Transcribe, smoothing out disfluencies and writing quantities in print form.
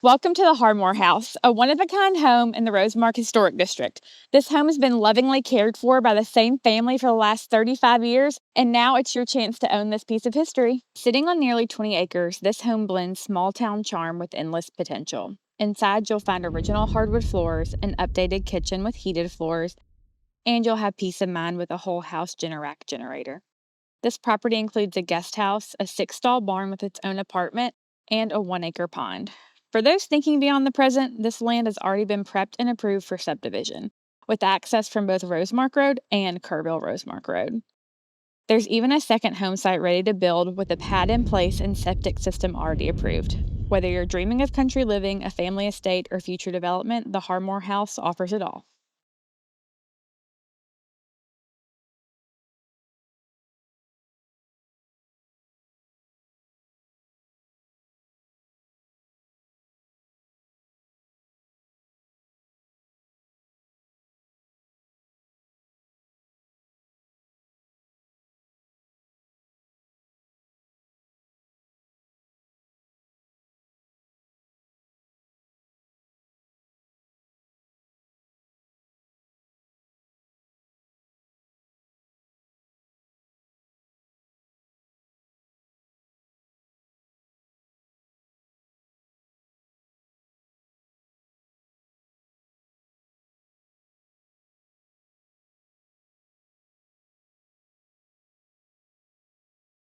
Welcome to the HarMoore House, a one-of-a-kind home in the Rosemark Historic District. This home has been lovingly cared for by the same family for the last 35 years, and now it's your chance to own this piece of history. Sitting on nearly 20 acres, this home blends small-town charm with endless potential. Inside, you'll find original hardwood floors, an updated kitchen with heated floors, and you'll have peace of mind with a whole house Generac generator. This property includes a guest house, a 6-stall barn with its own apartment, and a 1-acre pond. For those thinking beyond the present, this land has already been prepped and approved for subdivision, with access from both Rosemark Road and Kerrville Rosemark Road. There's even a second home site ready to build with a pad in place and septic system already approved. Whether you're dreaming of country living, a family estate, or future development, the HarMoore House offers it all.